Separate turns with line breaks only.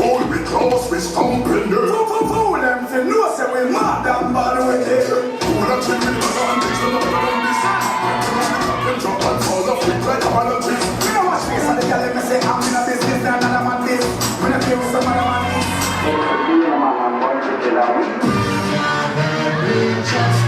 fool, we close, we stomping you.
Fool them to know say we mad and bad with it.
Fool and chill with the man, things that are better than this. Them drop and fall off with like apologies.
You know what face of the girl let me say I'm in a business and another man this. When I play with some other man this. It could be a man I'm going to kill a week.
Just